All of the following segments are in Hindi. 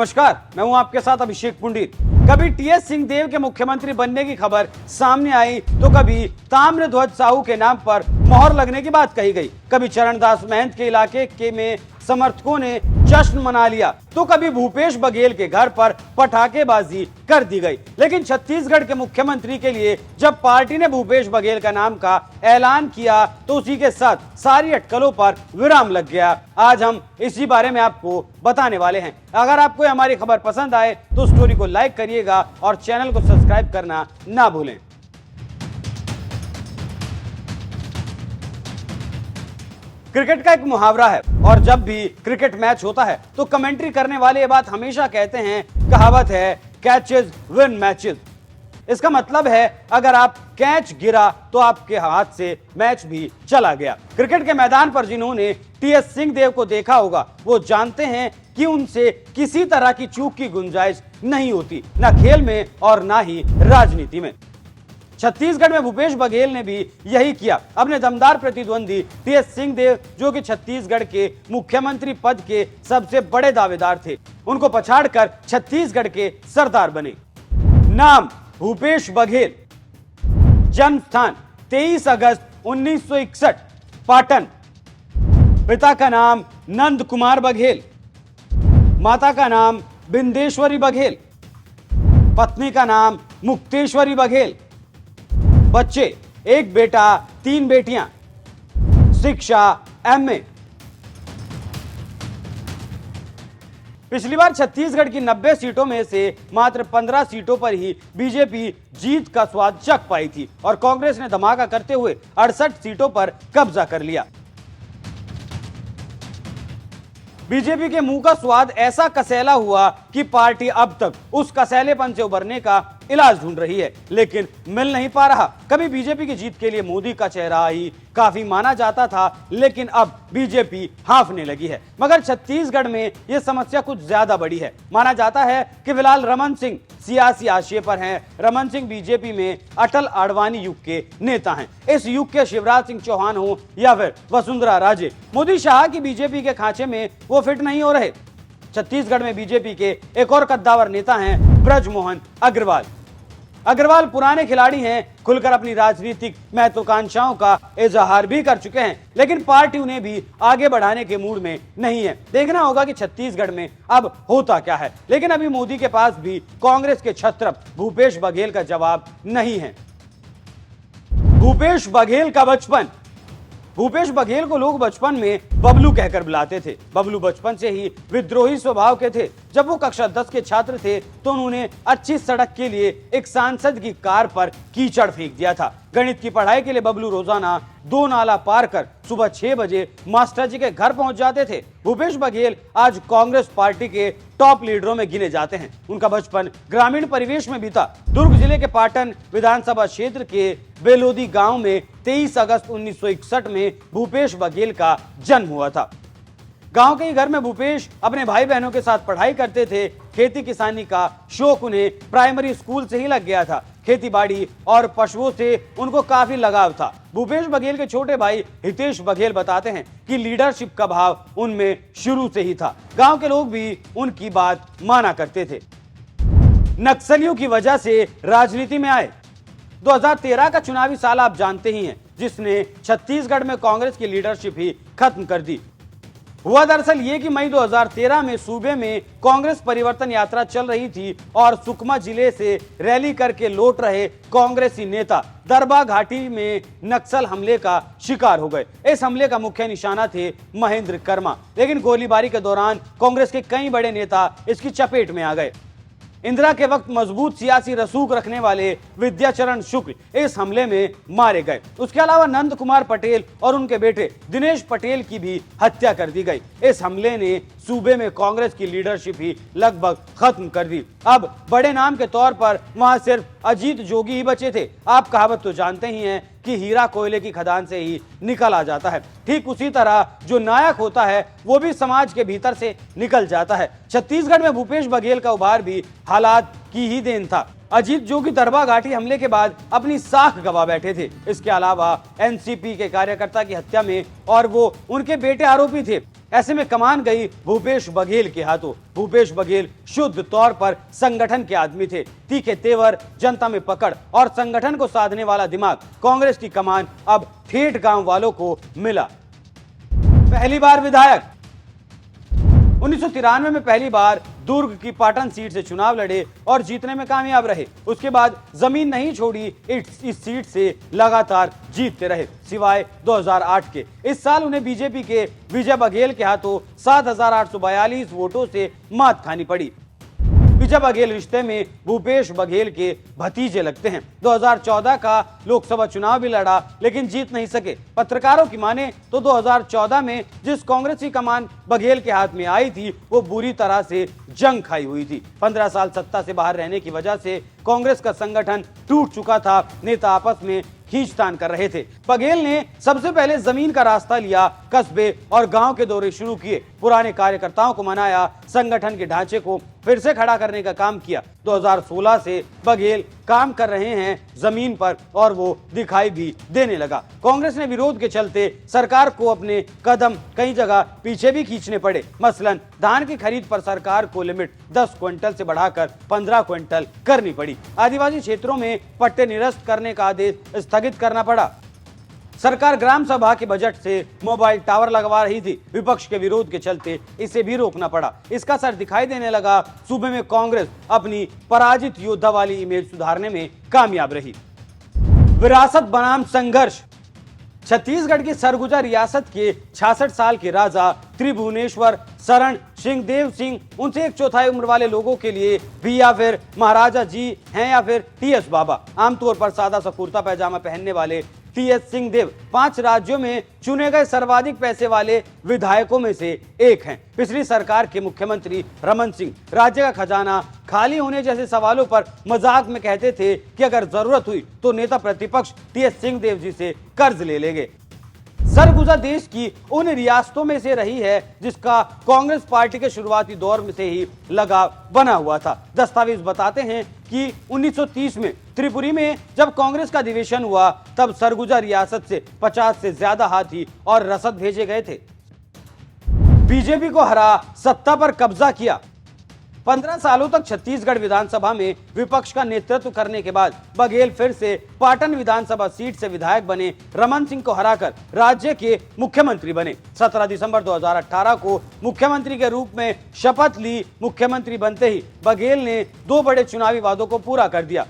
नमस्कार, मैं हूं आपके साथ अभिषेक पुंडीर। कभी टीएस सिंहदेव के मुख्यमंत्री बनने की खबर सामने आई तो कभी ताम्रध्वज साहू के नाम पर मोहर लगने की बात कही गई। कभी चरणदास महंत के इलाके के में समर्थकों ने जश्न मना लिया तो कभी भूपेश बघेल के घर पर पटाखेबाजी कर दी गई। लेकिन छत्तीसगढ़ के मुख्यमंत्री के लिए जब पार्टी ने भूपेश बघेल का नाम का ऐलान किया तो उसी के साथ सारी अटकलों पर विराम लग गया। आज हम इसी बारे में आपको बताने वाले हैं। अगर आपको हमारी खबर पसंद आए तो स्टोरी को लाइक करिएगा और चैनल को सब्सक्राइब करना ना भूलें। क्रिकेट का एक मुहावरा है और जब भी क्रिकेट मैच होता है तो कमेंट्री करने वाले ये बात हमेशा कहते हैं, कहावत है कैचेस विन मैचेस। इसका मतलब है अगर आप कैच गिरा तो आपके हाथ से मैच भी चला गया। क्रिकेट के मैदान पर जिन्होंने टीएस सिंहदेव को देखा होगा वो जानते हैं कि उनसे किसी तरह की चूक की गुंजाइश नहीं होती, ना खेल में और ना ही राजनीति में। छत्तीसगढ़ में भूपेश बघेल ने भी यही किया। अपने दमदार प्रतिद्वंदी टीएस सिंहदेव जो कि छत्तीसगढ़ के मुख्यमंत्री पद के सबसे बड़े दावेदार थे, उनको पछाड़कर छत्तीसगढ़ के सरदार बने। नाम भूपेश बघेल, जन्म स्थान 23 अगस्त 1961 पाटन। पिता का नाम नंद कुमार बघेल, माता का नाम बिंदेश्वरी बघेल, पत्नी का नाम मुक्तेश्वरी बघेल। बच्चे, एक बेटा 3 बेटियां। शिक्षा एमए। पिछली बार छत्तीसगढ़ की 90 सीटों में से मात्र 15 सीटों पर ही बीजेपी जीत का स्वाद चख पाई थी और कांग्रेस ने धमाका करते हुए 68 सीटों पर कब्जा कर लिया। बीजेपी के मुंह का स्वाद ऐसा कसैला हुआ कि पार्टी अब तक उस कसैलेपन से उबरने का इलाज ढूंढ रही है, लेकिन मिल नहीं पा रहा। कभी बीजेपी की जीत के लिए मोदी का चेहरा ही काफी माना जाता था, लेकिन अब बीजेपी हांफने लगी है। मगर छत्तीसगढ़ में यह समस्या कुछ ज्यादा बड़ी है। माना जाता है कि फिलहाल रमन सिंह सियासी हाशिए पर हैं। रमन सिंह बीजेपी में अटल आडवाणी युग के नेता हैं। इस युग के शिवराज सिंह चौहान हो या फिर वसुंधरा राजे, मोदी शाह की बीजेपी के खांचे में वो फिट नहीं हो रहे। छत्तीसगढ़ में बीजेपी के एक और कद्दावर नेता हैं ब्रजमोहन अग्रवाल। अग्रवाल पुराने खिलाड़ी हैं, खुलकर अपनी राजनीतिक महत्वाकांक्षाओं का इजहार भी कर चुके हैं, लेकिन पार्टी उन्हें भी आगे बढ़ाने के मूड में नहीं है। देखना होगा कि छत्तीसगढ़ में अब होता क्या है। लेकिन अभी मोदी के पास भी कांग्रेस के छत्रप भूपेश बघेल का जवाब नहीं है। भूपेश बघेल का बचपन। भूपेश बघेल को लोग बचपन में बबलू कहकर बुलाते थे। बबलू बचपन से ही विद्रोही स्वभाव के थे। जब वो कक्षा 10 के छात्र थे तो उन्होंने अच्छी सड़क के लिए एक सांसद की कार पर कीचड़ फेंक दिया था। गणित की पढ़ाई के लिए बबलू रोजाना 2 नाला पार कर सुबह 6 बजे मास्टर जी के घर पहुंच जाते थे। भूपेश बघेल आज कांग्रेस पार्टी के टॉप लीडरों में गिने जाते हैं। उनका बचपन ग्रामीण परिवेश में बीता। दुर्ग जिले के पाटन विधानसभा क्षेत्र के बेलोदी गांव में 23 अगस्त 1961 में भूपेश बघेल का जन्म हुआ था। गांव के ही घर में भूपेश अपने भाई बहनों के साथ पढ़ाई करते थे। खेती किसानी का शौक उन्हें प्राइमरी स्कूल से ही लग गया था। खेती बाड़ी और पशुओं से उनको काफी लगाव था। भूपेश बघेल के छोटे भाई हितेश बघेल बताते हैं कि लीडरशिप का भाव उनमें शुरू से ही था। गांव के लोग भी उनकी बात माना करते थे। नक्सलियों की वजह से राजनीति में आए। 2013 का चुनावी साल आप जानते ही हैं, जिसने छत्तीसगढ़ में कांग्रेस की लीडरशिप ही खत्म कर दी। हुआ दरअसल ये कि मई 2013 में सूबे में कांग्रेस परिवर्तन यात्रा चल रही थी और सुकमा जिले से रैली करके लौट रहे कांग्रेसी नेता दरबा घाटी में नक्सल हमले का शिकार हो गए। इस हमले का मुख्य निशाना थे महेंद्र कर्मा, लेकिन गोलीबारी के दौरान कांग्रेस के कई बड़े नेता इसकी चपेट में आ गए। इंदिरा के वक्त मजबूत सियासी रसूख रखने वाले विद्याचरण शुक्ल इस हमले में मारे गए। उसके अलावा नंद कुमार पटेल और उनके बेटे दिनेश पटेल की भी हत्या कर दी गई। इस हमले ने सूबे में कांग्रेस की लीडरशिप ही लगभग खत्म कर दी। अब बड़े नाम के तौर पर वहां सिर्फ अजीत जोगी ही बचे थे। आप कहावत तो जानते ही हैं कि हीरा कोयले की खदान से ही निकल आ जाता है। ठीक उसी तरह जो नायक होता है वो भी समाज के भीतर से निकल जाता है। छत्तीसगढ़ में भूपेश बघेल का उभार भी हालात की ही देन था। अजीत जोगी दरबा घाटी हमले के बाद अपनी साख गवा बैठे थे। इसके अलावा एनसीपी के कार्यकर्ता की हत्या में और वो उनके बेटे आरोपी थे। ऐसे में कमान गई भूपेश बघेल के हाथों। भूपेश बघेल शुद्ध तौर पर संगठन के आदमी थे। तीखे तेवर, जनता में पकड़ और संगठन को साधने वाला दिमाग। कांग्रेस की कमान अब ठेठ गांव वालों को मिला। पहली बार विधायक 1993 में पहली बार दुर्ग की पाटन सीट से चुनाव लड़े और जीतने में कामयाब रहे। उसके बाद जमीन नहीं छोड़ी, इस सीट से लगातार जीतते रहे सिवाय 2008 के। इस साल उन्हें बीजेपी के विजय बघेल के हाथों 7,842 वोटों से मात खानी पड़ी। विजय बघेल रिश्ते में भूपेश बघेल के भतीजे लगते हैं। 2014 का लोकसभा चुनाव भी लड़ा लेकिन जीत नहीं सके। पत्रकारों की माने तो 2014 में जिस कांग्रेस की कमान बघेल के हाथ में आई थी वो बुरी तरह से जंग खाई हुई थी। 15 साल सत्ता से बाहर रहने की वजह से कांग्रेस का संगठन टूट चुका था। नेता आपस में खींचतान कर रहे थे। बघेल ने सबसे पहले जमीन का रास्ता लिया, कस्बे और गांव के दौरे शुरू किए, पुराने कार्यकर्ताओं को मनाया, संगठन के ढांचे को फिर से खड़ा करने का काम किया। 2016 से बघेल काम कर रहे हैं जमीन पर और वो दिखाई भी देने लगा। कांग्रेस ने विरोध के चलते सरकार को अपने कदम कई जगह पीछे भी खींचने पड़े। मसलन धान की खरीद पर सरकार को लिमिट 10 क्विंटल से बढ़ाकर 15 क्विंटल करनी पड़ी। आदिवासी क्षेत्रों में पट्टे निरस्त करने का आदेश स्थगित करना पड़ा। सरकार ग्राम सभा के बजट से मोबाइल टावर लगवा रही थी। विपक्ष के विरोध के चलते इसे भी रोकना पड़ा। इसका असर दिखाई देने लगा। सूबे में कांग्रेस अपनी पराजित योद्धा वाली इमेज सुधारने में कामयाब रही। विरासत बनाम संघर्ष। छत्तीसगढ़ की सरगुजा रियासत के 66 साल के राजा त्रिभुवनेश्वर शरण सिंहदेव सिंह, उनसे 1/4 उम्र वाले लोगों के लिए भी या फिर महाराजा जी हैं या फिर टीएस बाबा। आमतौर पर सादा सा कुर्ता पैजामा पहनने वाले टीएस सिंहदेव 5 राज्यों में चुने गए सर्वाधिक पैसे वाले विधायकों में से एक हैं। पिछली सरकार के मुख्यमंत्री रमन सिंह राज्य का खजाना खाली होने जैसे सवालों पर मजाक में कहते थे कि अगर जरूरत हुई तो नेता प्रतिपक्ष टीएस सिंहदेव जी से कर्ज ले लेंगे। सरगुजा देश की उन रियासतों में से रही है जिसका कांग्रेस पार्टी के शुरुआती दौर में से ही लगाव बना हुआ था। दस्तावेज बताते हैं कि 1930 में त्रिपुरी में जब कांग्रेस का अधिवेशन हुआ तब सरगुजा रियासत से 50 से ज्यादा हाथी और रसद भेजे गए थे। बीजेपी को हरा, सत्ता पर कब्जा किया। 15 सालों तक छत्तीसगढ़ विधानसभा में विपक्ष का नेतृत्व करने के बाद बघेल फिर से पाटन विधानसभा सीट से विधायक बने। रमन सिंह को हराकर राज्य के मुख्यमंत्री बने। 17 दिसंबर 2018 को मुख्यमंत्री के रूप में शपथ ली। मुख्यमंत्री बनते ही बघेल ने 2 बड़े चुनावी वादों को पूरा कर दिया।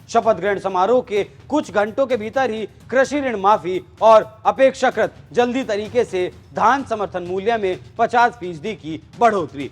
शपथ ग्रहण समारोह के कुछ घंटों के भीतर ही कृषि ऋण माफी और अपेक्षाकृत जल्दी तरीके से धान समर्थन मूल्य में 50% की बढ़ोतरी।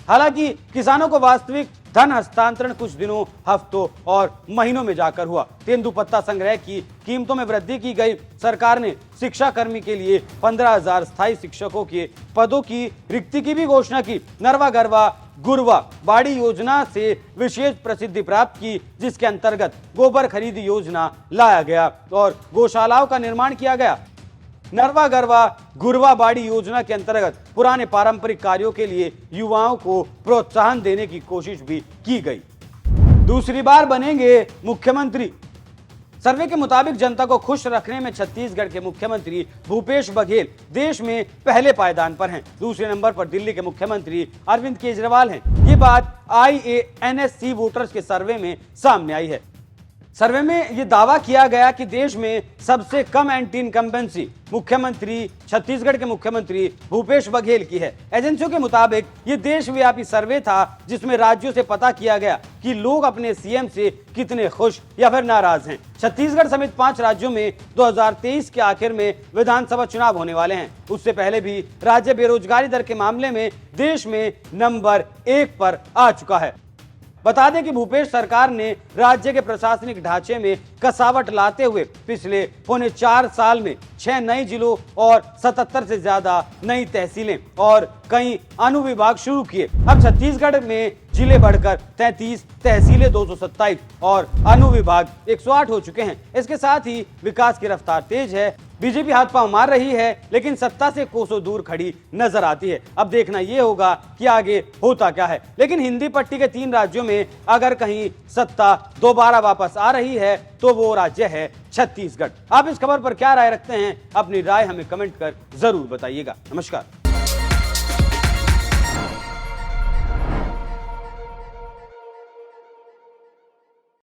हालांकि किसानों को वास्तविक धन हस्तांतरण कुछ दिनों, हफ्तों और महीनों में जाकर हुआ। तेंदुपत्ता संग्रह की कीमतों में वृद्धि की गई। सरकार ने शिक्षा कर्मी के लिए 15,000 स्थायी शिक्षकों के पदों की रिक्ति की भी घोषणा की। नरवा गरवा गुरवा बाड़ी योजना से विशेष प्रसिद्धि प्राप्त की, जिसके अंतर्गत गोबर खरीदी योजना लाया गया और गौशालाओं का निर्माण किया गया। नरवा गरवा गुरवा बाड़ी योजना के अंतर्गत पुराने पारंपरिक कार्यों के लिए युवाओं को प्रोत्साहन देने की कोशिश भी की गई। दूसरी बार बनेंगे मुख्यमंत्री। सर्वे के मुताबिक जनता को खुश रखने में छत्तीसगढ़ के मुख्यमंत्री भूपेश बघेल देश में पहले पायदान पर हैं। दूसरे नंबर पर दिल्ली के मुख्यमंत्री अरविंद केजरीवाल हैं। ये बात IANSC वोटर्स के सर्वे में सामने आई है। सर्वे में यह दावा किया गया कि देश में सबसे कम एंटी इनकम्बेंसी मुख्यमंत्री छत्तीसगढ़ के मुख्यमंत्री भूपेश बघेल की है। एजेंसियों के मुताबिक यह देशव्यापी सर्वे था जिसमें राज्यों से पता किया गया कि लोग अपने सीएम से कितने खुश या फिर नाराज हैं। छत्तीसगढ़ समेत 5 राज्यों में 2023 के आखिर में विधानसभा चुनाव होने वाले हैं। उससे पहले भी राज्य बेरोजगारी दर के मामले में देश में नंबर 1 पर आ चुका है। बता दें कि भूपेश सरकार ने राज्य के प्रशासनिक ढांचे में कसावट लाते हुए पिछले पौने 4 साल में 6 नए जिलों और 77 से ज्यादा नई तहसीलें और कई अनुविभाग शुरू किए। अब छत्तीसगढ़ में जिले बढ़कर 33, तहसीलें 227 और अनुविभाग 108 हो चुके हैं। इसके साथ ही विकास की रफ्तार तेज है। बीजेपी हाथ पांव मार रही है लेकिन सत्ता से कोसों दूर खड़ी नजर आती है। अब देखना यह होगा कि आगे होता क्या है। लेकिन हिंदी पट्टी के 3 राज्यों में अगर कहीं सत्ता दोबारा वापस आ रही है तो वो राज्य है छत्तीसगढ़। आप इस खबर पर क्या राय रखते हैं? अपनी राय हमें कमेंट कर जरूर बताइएगा। नमस्कार।